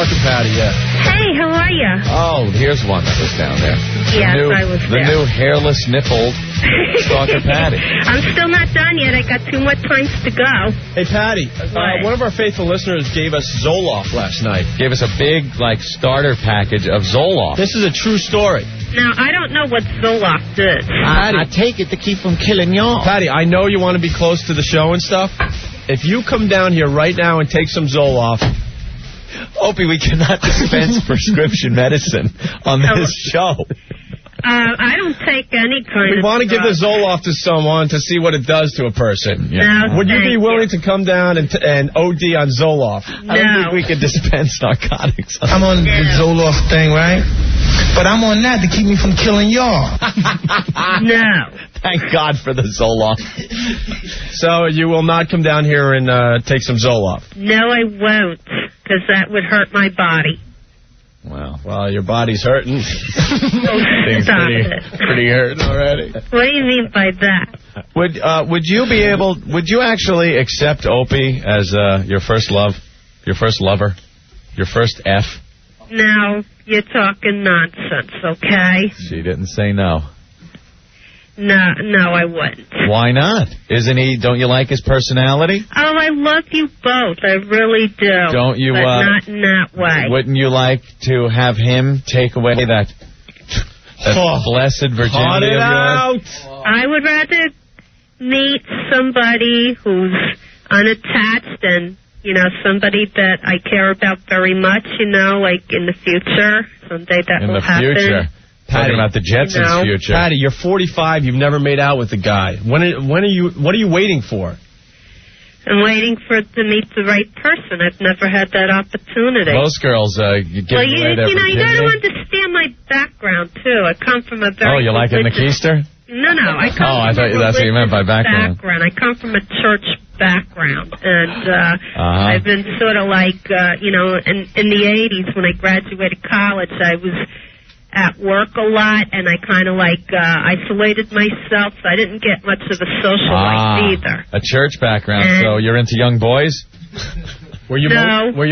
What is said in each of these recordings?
Stalker Patty yet. Hey, how are you? Oh, here's one that was down there. Yes, I was there. The new hairless nippled Stalker Patty. I'm still not done yet. I got 2 more times to go. Hey, Patty, one of our faithful listeners gave us Zoloft last night. Gave us a big, starter package of Zoloft. This is a true story. Now, I don't know what Zoloft is. I take it to keep from killing y'all. Patty, I know you want to be close to the show and stuff. If you come down here right now and take some Zoloft... Opie, we cannot dispense prescription medicine on this show. I don't take any kind of... We want to give the Zoloft to someone to see what it does to a person. Yeah. No, Would you be willing to come down and OD on Zoloft? No. I don't think we could dispense narcotics. I'm on the Zoloft thing, right? But I'm on that to keep me from killing y'all. No. Thank God for the Zoloft. So you will not come down here and take some Zoloft? No, I won't, because that would hurt my body. Well, your body's hurting. Things pretty hurting already. What do you mean by that? Would you actually accept Opie as your first love, your first lover, your first F? Now, you're talking nonsense, okay? She didn't say no. No, I wouldn't. Why not? Don't you like his personality? Oh, I love you both. I really do. Don't you, but not in that way. Wouldn't you like to have him take away that blessed virginity of yours? I would rather meet somebody who's unattached and, somebody that I care about very much, like in the future. Someday that will happen. In the future. Talking about the Jetsons' future. Patty, you're 45. You've never made out with a guy. What are you waiting for? I'm waiting to meet the right person. I've never had that opportunity. Most girls give away their virginity. You got to understand my background, too. I come from a very... Oh, you like it in the keister? No. I come from I thought that's what you meant by background. I come from a church background, and I've been sort of like, in the 80s when I graduated college, I was at work a lot, and I kind of isolated myself, so I didn't get much of a social life either. A church background, so you're into young boys? Were you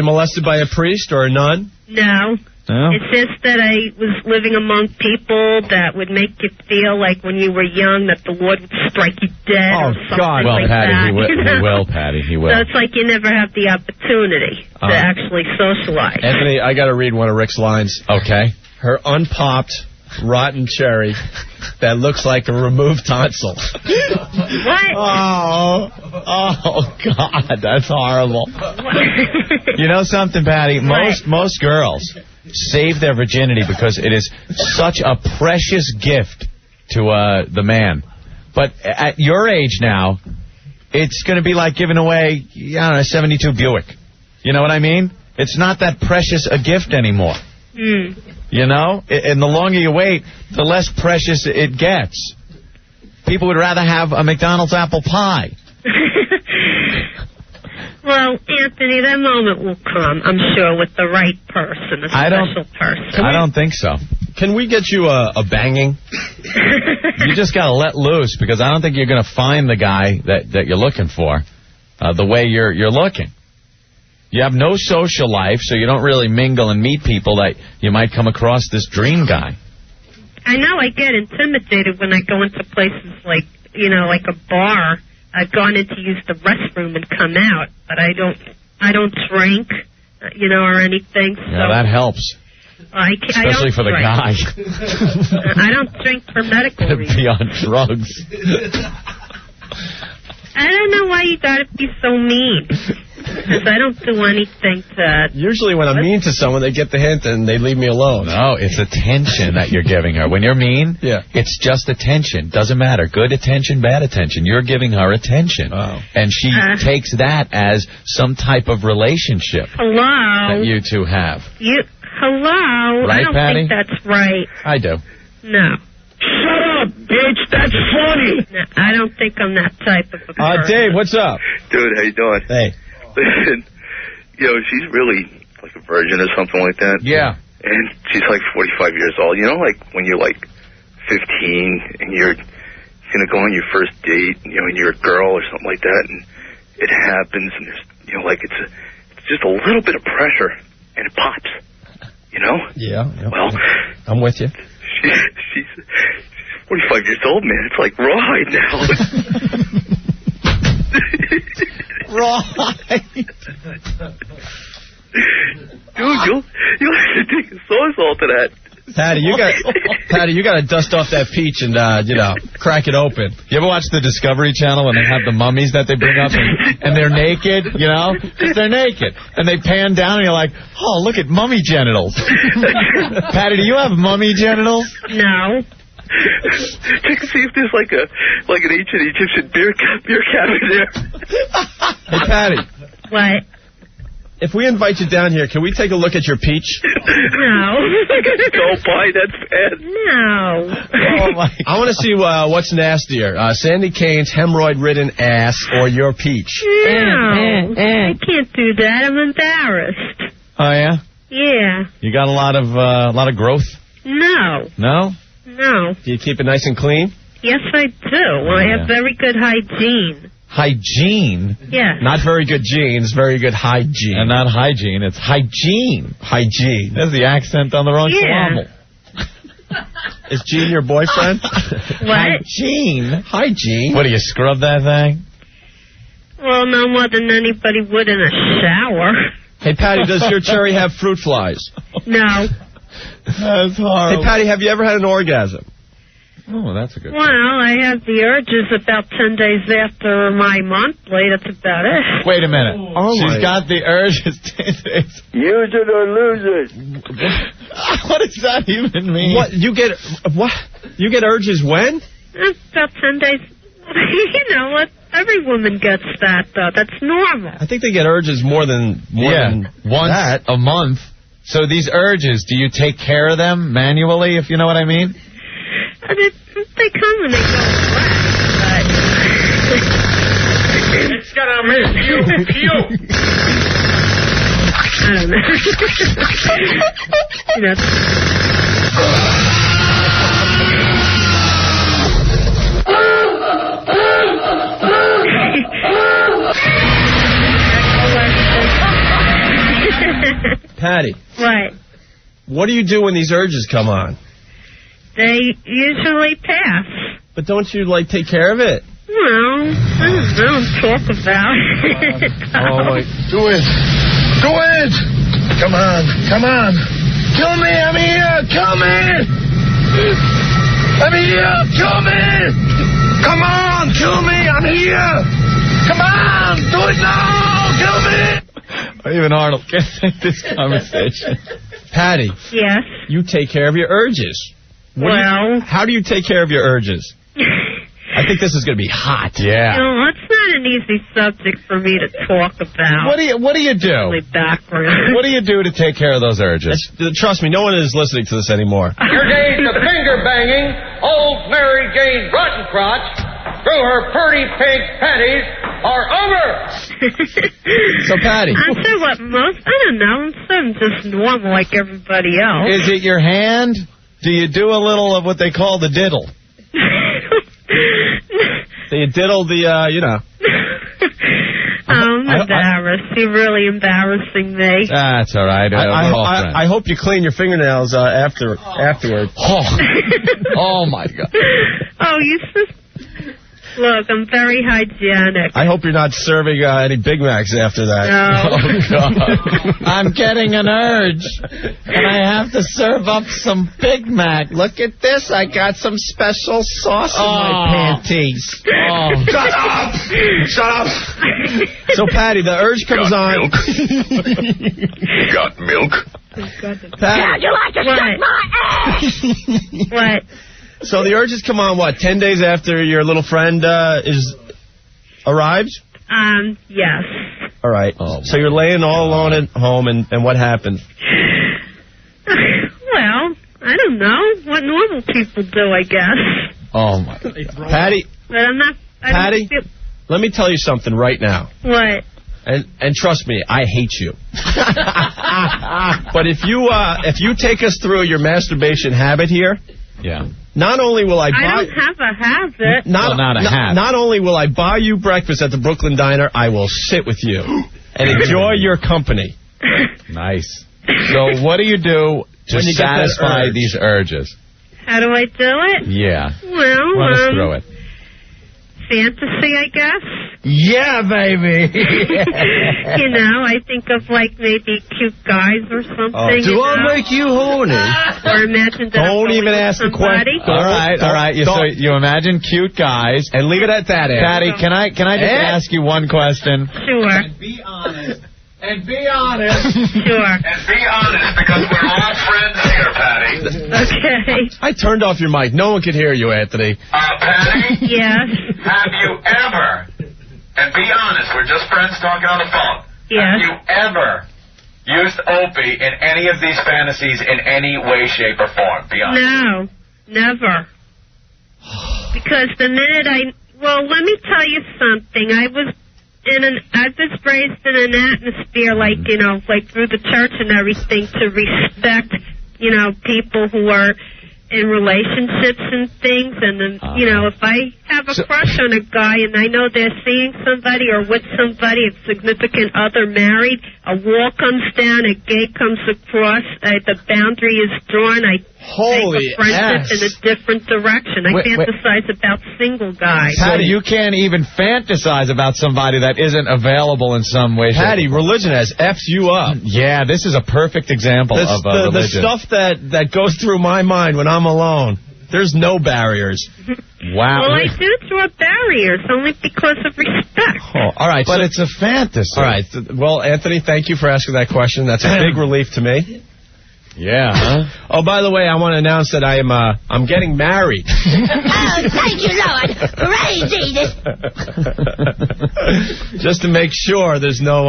molested by a priest or a nun? No. It's just that I was living among people that would make you feel like when you were young that the Lord would strike you dead or something like Patty, that. He will, Patty, he will. So it's like you never have the opportunity to actually socialize. Anthony, I got to read one of Rick's lines. Okay. Her unpopped, rotten cherry that looks like a removed tonsil. What? Oh, God, that's horrible. You know something, Patty? Most girls save their virginity because it is such a precious gift to the man. But at your age now, it's going to be like giving away, a 72 Buick. You know what I mean? It's not that precious a gift anymore. And the longer you wait, the less precious it gets. People would rather have a McDonald's apple pie. Well, Anthony, that moment will come, I'm sure, with the right person, a special person. I don't think so. Can we get you a banging? You just got to let loose, because I don't think you're going to find the guy that you're looking for the way you're looking. You have no social life, so you don't really mingle and meet people that you might come across this dream guy. I know I get intimidated when I go into places like a bar. I've gone in to use the restroom and come out, but I don't drink, or anything. So yeah, that helps. Especially for the guy. I don't drink for medical reasons. Be on drugs. I don't know why you gotta be so mean. Because I don't do anything to... Usually when I'm mean to someone, they get the hint and they leave me alone. No, it's attention that you're giving her. When you're mean, it's just attention. Doesn't matter. Good attention, bad attention. You're giving her attention. Oh. And she takes that as some type of relationship. Hello? That you two have. Hello? Right, I don't Patty? think that's right. I do. No. Shut up, bitch. That's funny. No, I don't think I'm that type of a person. Dave, what's up? Dude, how you doing? Hey. Listen, she's really like a virgin or something like that. Yeah. And she's like 45 years old. Like when you're like 15 and you're going to go on your first date, and you're a girl or something like that, and it happens, and there's, it's just a little bit of pressure. and it pops. You know? Yeah. Well, I'm with you. She's 45 years old, man. It's like rawhide now. Rawhide. Dude, you'll have to take a sawzall to that. Patty, you got to dust off that peach and crack it open. You ever watch the Discovery Channel when they have the mummies that they bring up and they're naked, because they're naked, and they pan down and you're like, oh, look at mummy genitals. Patty, do you have mummy genitals? No. Check and see if there's like an ancient Egyptian beer cabinet there. Hey, Patty. What? If we invite you down here, can we take a look at your peach? No. Don't buy that bad. No. Oh my! I want to see what's nastier, Sandy Kane's hemorrhoid-ridden ass or your peach. No. I can't do that. I'm embarrassed. Oh yeah? Yeah. You got a lot of growth? No. No? No. Do you keep it nice and clean? Yes, I do. I have very good hygiene. Hygiene? Yes. Not very good genes, very good hygiene. And not hygiene, it's hygiene. Hygiene. That's the accent on the wrong syllable. Is Gene your boyfriend? What? Hygiene. What, do you scrub that thing? Well, no more than anybody would in a shower. Hey, Patty, does your cherry have fruit flies? No. That's horrible. Hey, Patty, have you ever had an orgasm? Oh, that's a good Well, I have the urges about 10 days after my monthly. That's about it. Wait a minute. Oh, She's got the urges 10 days. Use it or lose it. What does that even mean? What? You get urges when? About 10 days. You know what? Every woman gets that, though. That's normal. I think they get urges more than once a month. So these urges, do you take care of them manually, if you know what I mean? They come and they go away, but... It's gonna miss you. I don't know. You know. Patty. What? What do you do when these urges come on? They usually pass. But don't you, take care of it? Well, I don't talk about it. Oh, my... Do it. Do it. Come on. Kill me. I'm here. Kill me. I'm here. Kill me. Come on. Kill me. I'm here. Come on. Do it now. Kill me. Even Arnold can't take this conversation. Patty. Yes? You take care of your urges. How do you take care of your urges? I think this is going to be hot. Yeah. It's not an easy subject for me to talk about. What do you do? Background. What do you do to take care of those urges? Trust me, no one is listening to this anymore. Your days of finger banging, old Mary Jane Rottencrotch, through her pretty pink panties, are over. So, Patty. I'll tell you what, I don't know. I'm just normal like everybody else. Is it your hand? Do you do a little of what they call the diddle? Do you diddle the, I'm embarrassed. You're really embarrassing me. That's all right. I hope you clean your fingernails afterward. Oh, my God. Oh, look, I'm very hygienic. I hope you're not serving any Big Macs after that. No. Oh, God. I'm getting an urge, and I have to serve up some Big Mac. Look at this. I got some special sauce in my panties. Oh. Shut up! So, Patty, the urge comes on. Got milk? Patty. You like to suck my ass? What? So the urges come on, 10 days after your little friend arrives? Yes. All right. Oh, so you're laying all alone at home, and what happens? Well, I don't know. What normal people do, I guess. Oh, my God. Patty. But I'm not... Patty, let me tell you something right now. What? And trust me, I hate you. But if you take us through your masturbation habit here... Yeah. Not only will I buy... I don't have a habit. Not only will I buy you breakfast at the Brooklyn Diner, I will sit with you and enjoy your company. Nice. So what do you do to satisfy these urges? How do I do it? Yeah. Well, run us through it. Fantasy, I guess. Yeah, baby. You know, I think of like maybe cute guys or something. Do I make you horny? Or imagine that. Don't even ask the question. All right. So you imagine cute guys and leave it at that. Patty, can I just ask you one question? Sure. And be honest. Sure. And be honest, because we're all friends here, Patty. Okay. I turned off your mic. No one could hear you, Anthony. Patty? Yes. Have you ever, and be honest, we're just friends talking on the phone. Yes. Have you ever used Opie in any of these fantasies in any way, shape, or form? Be honest. No. Never. Because the minute well, let me tell you something. I was raised in an atmosphere like, you know, like through the church and everything to respect, you know, people who are in relationships and things. And then, you know, if I have a crush on a guy and I know they're seeing somebody or with somebody, a significant other married, a wall comes down, a gate comes across, the boundary is drawn, I take a friendship in a different direction. I fantasize about single guys. Patty, you can't even fantasize about somebody that isn't available in some way. Patty, religion has F'd you up. Yeah, this is a perfect example of religion. The stuff that goes through my mind when I'm alone. There's no barriers. Wow. Well, I do draw barriers only because of respect. Oh, all right, but it's a fantasy. All right. Well, Anthony, thank you for asking that question. That's a big relief to me. Yeah. Huh? Oh, by the way, I want to announce that I'm getting married. Oh, thank you, Lord. Praise Jesus. Just to make sure there's no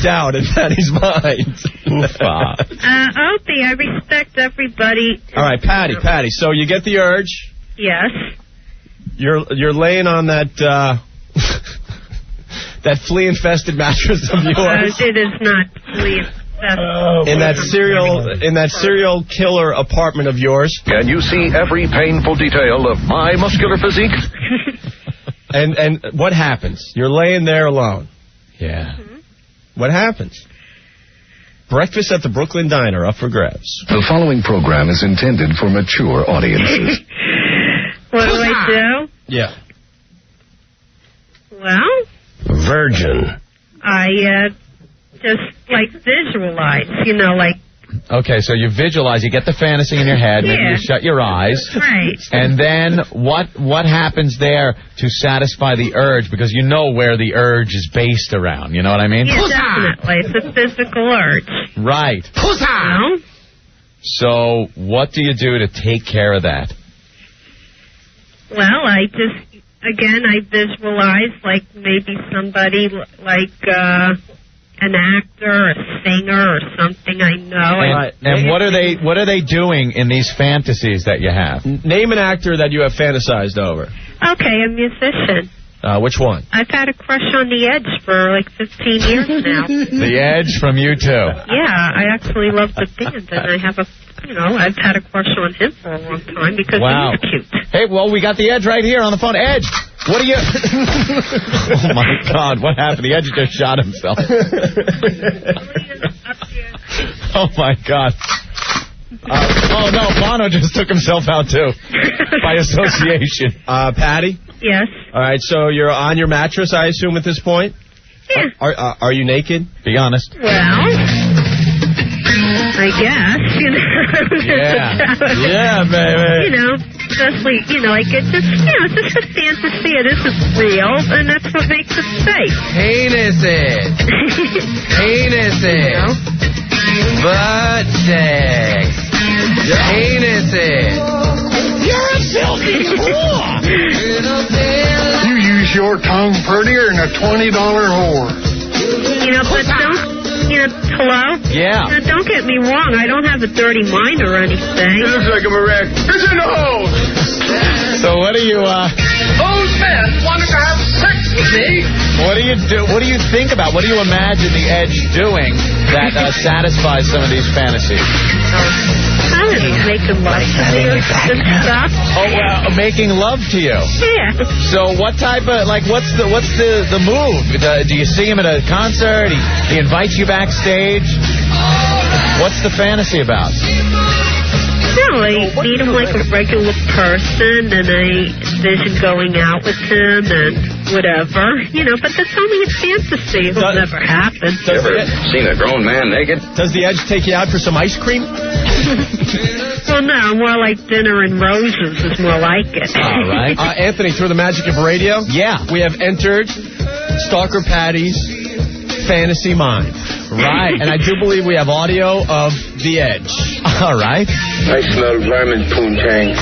doubt in Patty's mind. Opie, I respect everybody. All right, Patty. So you get the urge. Yes. You're laying on that that flea-infested mattress of yours. It is not flea-infested. In that serial killer apartment of yours. Can you see every painful detail of my muscular physique? And what happens? You're laying there alone. Yeah. Mm-hmm. What happens? Breakfast at the Brooklyn Diner up for grabs. The following program is intended for mature audiences. What do I do? Yeah. Well? Virgin. I just like visualize, you know, like. Okay, so you visualize, you get the fantasy in your head, maybe you shut your eyes. Right. And then what happens there to satisfy the urge? Because you know where the urge is based around, you know what I mean? Yeah, definitely. It's a physical urge. Right. You know? So what do you do to take care of that? Well, I visualize like maybe somebody like an actor, a singer, or something I know. And what are they doing in these fantasies that you have? Name an actor that you have fantasized over. Okay, a musician. Which one? I've had a crush on The Edge for like 15 years now. The Edge from U2. Yeah, I actually love the band, and I have I've had a crush on him for a long time because he's cute. Hey, well, we got the Edge right here on the phone. Edge, what are you... Oh, my God, what happened? The Edge just shot himself. Oh, my God. Oh, no, Bono just took himself out, too, by association. Patty? Yes. All right, so you're on your mattress, I assume, at this point? Yeah. Are you naked? Be honest. Well, I guess, you know. Yeah, baby. You know, especially, like it's just, it's just a fantasy. It isn't real, and that's what makes it safe. Penis it. Penis it. Butt sex. Penis it. You're a filthy whore. You use your tongue prettier than a $20 whore. But don't... hello? Yeah. Don't get me wrong. I don't have a dirty mind or anything. Looks like I'm erect. It's in the hole. So what do you, Those men wanted to have sex with me. What do you do? What do you think about? What do you imagine the Edge doing that satisfies some of these fantasies? I don't know, making love to you and stuff. Oh, well, making love to you. Yeah. So what type of, what's the move? Do you see him at a concert? He invites you backstage? What's the fantasy about? No, I meet him like a regular person, and I envision going out with him and whatever, but that's only a fantasy. It'll never happen. Ever seen a grown man naked? Does the Edge take you out for some ice cream? Well, no, more like dinner and roses is more like it. All right. Anthony, through the magic of radio, we have entered Stalker Patty's fantasy mind. Right. And I do believe we have audio of the Edge. All right. I smell vermin poontang.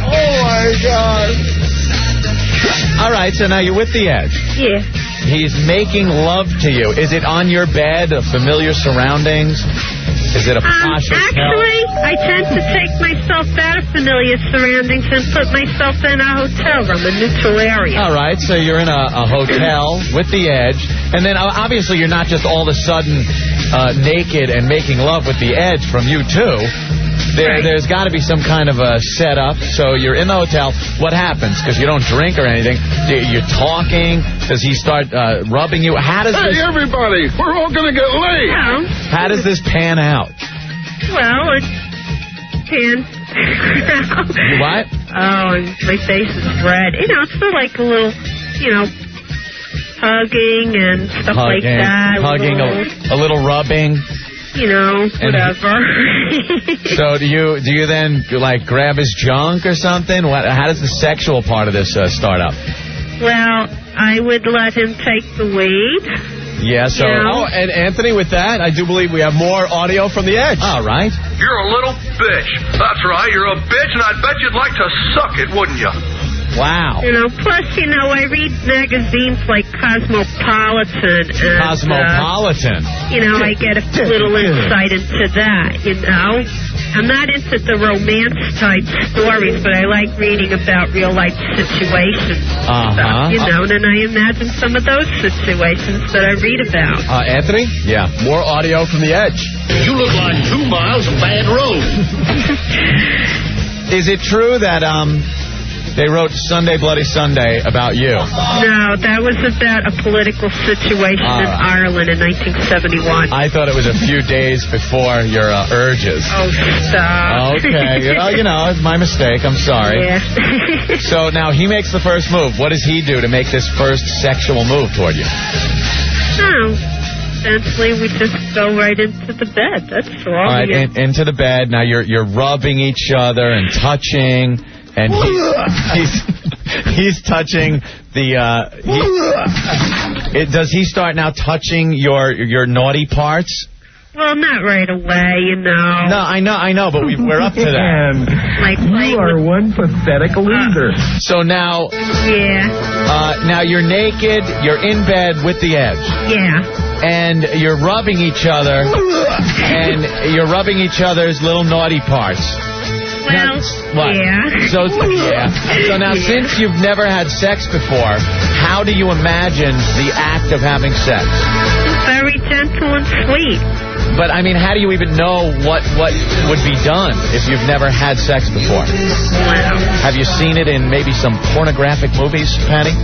Oh, my God. All right, so now you're with the Edge. Yeah. He's making love to you. Is it on your bed, familiar surroundings? Is it a posh hotel? Actually, I tend to take myself out of familiar surroundings and put myself in a hotel room, a neutral area. All right, so you're in a hotel with the Edge, and then obviously you're not just all of a sudden naked and making love with the Edge from you too. There's got to be some kind of a setup. So you're in the hotel. What happens? Because you don't drink or anything. You're talking. Does he start rubbing you? How does Hey, everybody, we're all going to get laid. Well, How does this pan out? well, it pans out. What? Oh, my face is red. It's still like a little, hugging and stuff like that. Hugging, a little rubbing. Whatever. So do you then like grab his junk or something? How does the sexual part of this start up? Well, I would let him take the lead. Yeah, so... Oh, and Anthony, with that, I do believe we have more audio from the Edge. All right. You're a little bitch. That's right, you're a bitch, and I bet you'd like to suck it, wouldn't you? Wow. Plus, I read magazines like Cosmopolitan. And, Cosmopolitan. I get a little insight into that, I'm not into the romance-type stories, but I like reading about real-life situations. Uh-huh. And then I imagine some of those situations that I read about. Anthony? Yeah. More audio from the Edge. You look like 2 miles of bad road. Is it true that they wrote Sunday Bloody Sunday about you? No, that was about a political situation in Ireland in 1971. I thought it was a few days before your urges. Oh, stop. Okay. It's my mistake. I'm sorry. Yeah. So now he makes the first move. What does he do to make this first sexual move toward you? Oh. Essentially, we just go right into the bed. That's all. All right, into the bed. Now you're rubbing each other and touching. And he's touching the. Does he start now touching your naughty parts? Well, not right away, No, I know, but we're up to that. You are one pathetic loser. So now. Yeah. Now you're naked. You're in bed with the Edge. Yeah. And you're rubbing each other, and you're rubbing each other's little naughty parts. Well, yeah. So now, since you've never had sex before, how do you imagine the act of having sex? Very gentle and sweet. But, how do you even know what would be done if you've never had sex before? Wow. Have you seen it in maybe some pornographic movies, Patty?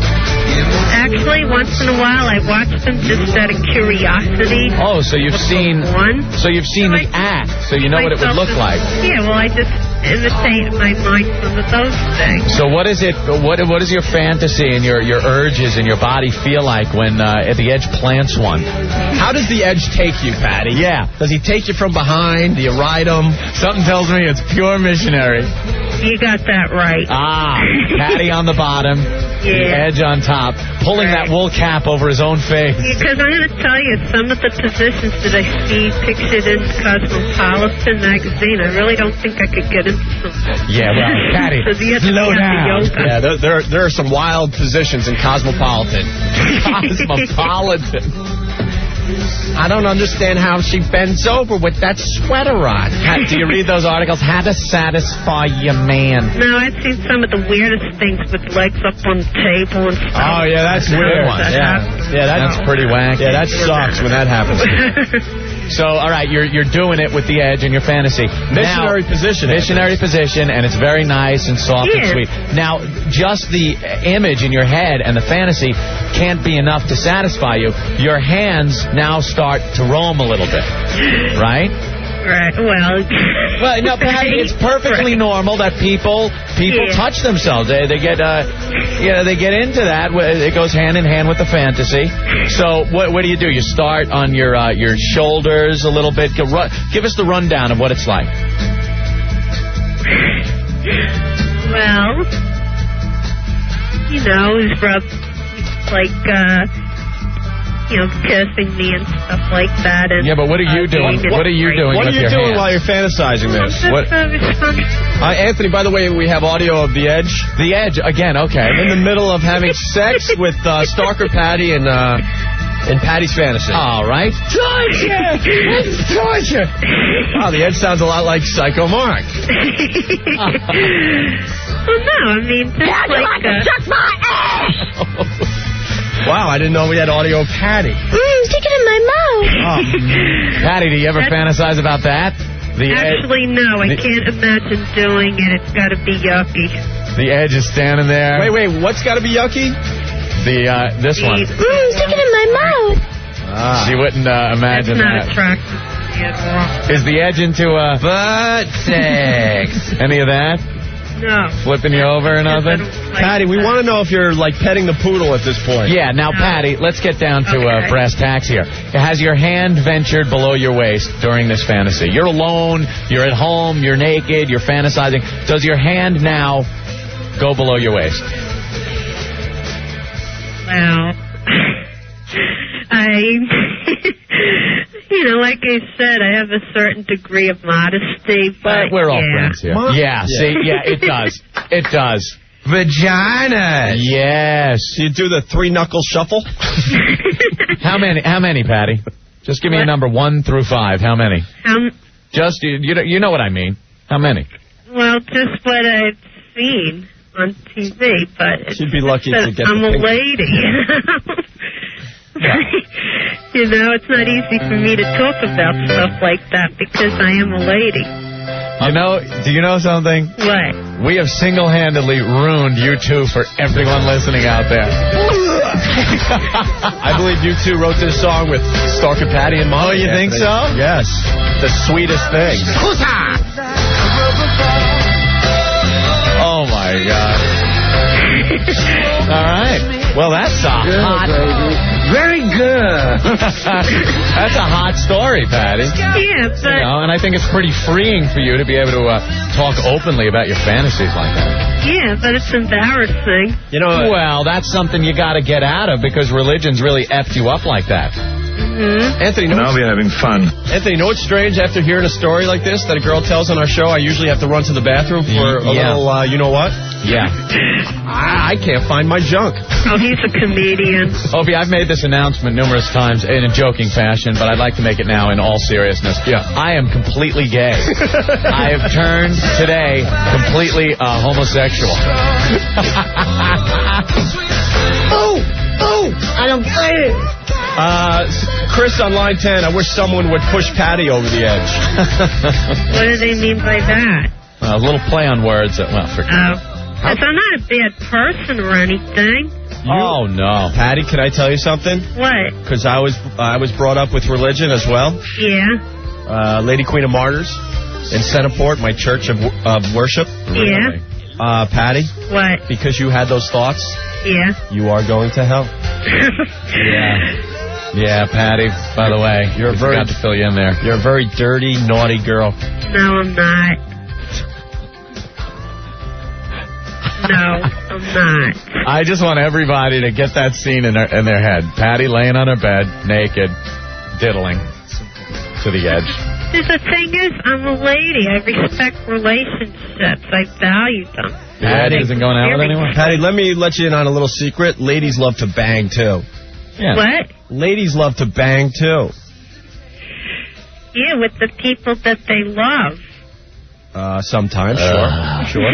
Actually, once in a while, I watch them just out of curiosity. Oh, so you've seen one. So you've seen the act, so you know what it would look like. Yeah, well, I just imitate in my mind some of those things. So what is it? What is your fantasy and your urges and your body feel like when the Edge plants one? How does the Edge take you, Patty? Yeah. Does he take you from behind? Do you ride him? Something tells me it's pure missionary. You got that right. Patty on the bottom, the Edge on top, pulling that wool cap over his own face. Because I'm going to tell you, some of the positions that I see pictured in Cosmopolitan magazine, I really don't think I could get into some. Yeah, well, Patty, slow down. Yeah, there are some wild positions in Cosmopolitan. Cosmopolitan. I don't understand how she bends over with that sweater on. Do you read those articles? How to satisfy your man. No, I've seen some of the weirdest things with legs up on the table and stuff. Oh, yeah, that's weird. Yeah, that's pretty wacky. Yeah, that sucks when that happens. So, all right, you're doing it with the edge in your fantasy. Missionary position. Missionary position, and it's very nice and soft and sweet. Now, just the image in your head and the fantasy can't be enough to satisfy you. Your hands now start to roam a little bit, right? Right. Well, no, Patty, it's perfectly normal that people touch themselves. They get they get into that. It goes hand in hand with the fantasy. So what do? You start on your shoulders a little bit. Give us the rundown of what it's like. Well, he's rubbed kissing me and stuff like that. And, but what are you doing? What are you doing? What are you doing while you're fantasizing this? Anthony, by the way, we have audio of the Edge. The Edge again. Okay. In the middle of having sex with Stalker Patty and Patty's fantasy. All right. Torture! It's torture! Wow, the Edge sounds a lot like Psycho Mark. Well, no, I mean, just suck my ass! Wow, I didn't know we had audio of Patty. Stick it in my mouth. Oh. Patty, do you ever fantasize about that? Actually, no. I can't imagine doing it. It's got to be yucky. The Edge is standing there. Wait. What's got to be yucky? This one. Stick it in my mouth. She wouldn't imagine that. That's not attractive at all. Is the Edge into butt sex? Any of that? No. Flipping you over or nothing? Patty, we want to know if you're, petting the poodle at this point. Yeah, now, Patty, let's get down to brass tacks here. Has your hand ventured below your waist during this fantasy? You're alone, you're at home, you're naked, you're fantasizing. Does your hand now go below your waist? Well, like I said, I have a certain degree of modesty, but we're all friends here. It does. It does. Vagina. Yes. You do the 3-knuckle shuffle? How many, Patty? Just give me a number 1 through 5. How many? Just, you know what I mean. How many? Well, just what I've seen on TV, but she'd be lucky to get I'm a lady. It's not easy for me to talk about stuff like that because I am a lady. Do you know something? What? We have single-handedly ruined you two for everyone listening out there. I believe you two wrote this song with Stalker Patty in mind. Oh, you think so? Yes. The sweetest thing. Oh, my God. All right. Well, that's hot. Baby. Very good. That's a hot story, Patty. Yeah, but... and I think it's pretty freeing for you to be able to talk openly about your fantasies like that. Yeah, but it's embarrassing. Well, that's something you got to get out of because religion's really effed you up like that. Mm-hmm. Anthony, I'll be having fun. Anthony, what's strange? After hearing a story like this that a girl tells on our show, I usually have to run to the bathroom for a little, you know what? Yeah. I can't find my junk. Oh, he's a comedian. Opie, I've made this announcement numerous times in a joking fashion, but I'd like to make it now in all seriousness. Yeah. I am completely gay. I have turned today completely homosexual. I don't play it. Chris on line 10, I wish someone would push Patty over the edge. What do they mean by that? A little play on words. I'm not a bad person or anything. Oh, no. Patty, can I tell you something? What? Because I was brought up with religion as well. Yeah. Lady Queen of Martyrs in Centerport, my church of worship. Yeah. Patty? What? Because you had those thoughts. Yeah. You are going to hell. Yeah, Patty, by the way, I forgot to fill you in there. You're a very dirty, naughty girl. No, I'm not. No, I'm not. I just want everybody to get that scene in their head. Patty laying on her bed, naked, diddling to the edge. The thing is, I'm a lady. I respect relationships. I value them. Patty isn't going out with anyone? Patty, let me let you in on a little secret. Ladies love to bang, too. Yeah. What? Ladies love to bang, too. Yeah, with the people that they love. Sometimes, sure.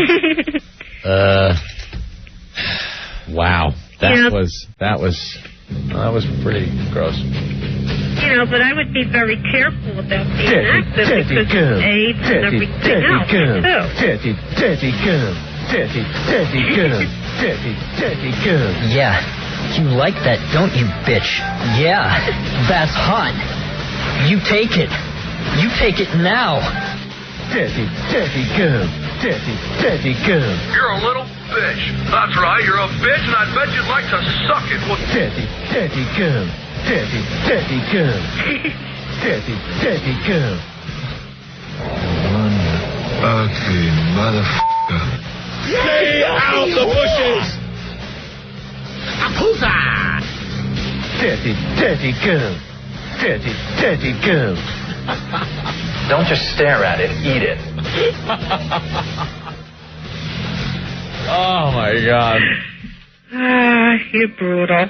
Wow. That was pretty gross. You know, but I would be very careful about being active because of AIDS and everything else, too. Dirty girl. Yeah, you like that, don't you, bitch? Yeah, that's hot. You take it. You take it now. Dirty girl. Dirty girl. You're a little bitch. That's right, you're a bitch, and I bet you'd like to suck it. Dirty girl. Dirty girl. Dirty girl. Ugly motherfucker. Stay out the bushes! Dirty girl. Dirty girl. Don't just stare at it, eat it. Oh, my God. You're brutal.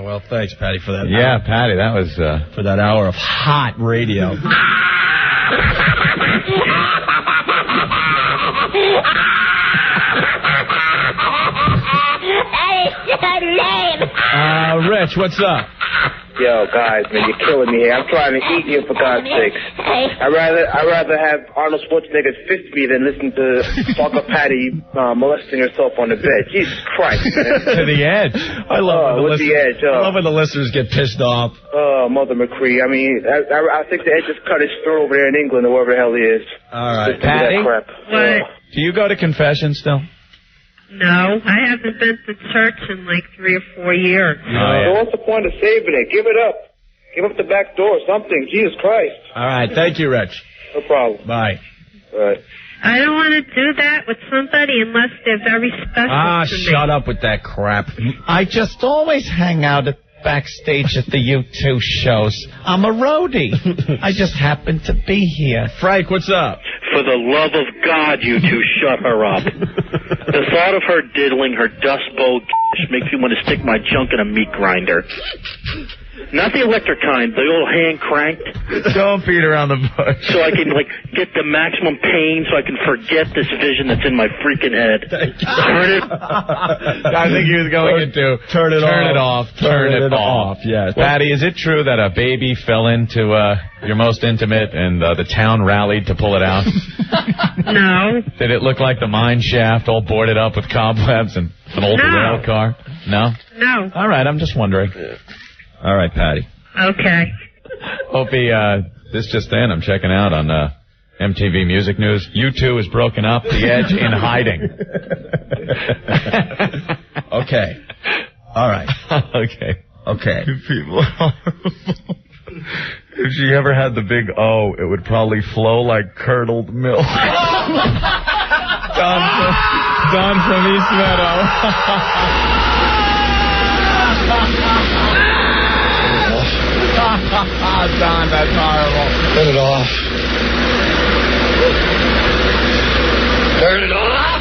Well, thanks, Patty, for that. Yeah, hour. Patty, that was... For that hour of hot radio. Rich, what's up? Yo, guys, man, you're killing me here. I'm trying to eat you, for God's sakes. I'd rather have Arnold Schwarzenegger fist me than listen to Stalker Patty molesting herself on the bed. Jesus Christ, man. To the edge. I love when the listeners get pissed off. Oh, Mother McCree. I mean, I think the Ed just cut his throat over there in England or wherever the hell he is. All right. Patty? What? Do you go to confession still? No, I haven't been to church in like 3 or 4 years. So what's the point of saving it? Give it up. Give up the back door, something. Jesus Christ. All right. Thank you, Rich. No problem. Bye. All right. I don't want to do that with somebody unless they're very special to me. Shut up with that crap. I just always hang out backstage at the U2 shows. I'm a roadie. I just happen to be here. Frank, what's up? For the love of God, you two, shut her up. The thought of her diddling her Dust Bowl makes me want to stick my junk in a meat grinder. Not the electric kind, the old hand cranked. Don't beat around the bush. So I can, get the maximum pain so I can forget this vision that's in my freaking head. Turn it. I think he was going into turn it off. Yes. Patty, is it true that a baby fell into your most intimate and the town rallied to pull it out? No. Did it look like the mine shaft all boarded up with cobwebs and an old rail car? No? No. All right, I'm just wondering. All right, Patty. Okay. Opie, this just in, I'm checking out on MTV Music News. U2 is broken up, The Edge in hiding. Okay. All right. Okay. People are horrible. If she ever had the big O, it would probably flow like curdled milk. Don from East Meadow. Don, that's horrible. Turn it off. Turn it off!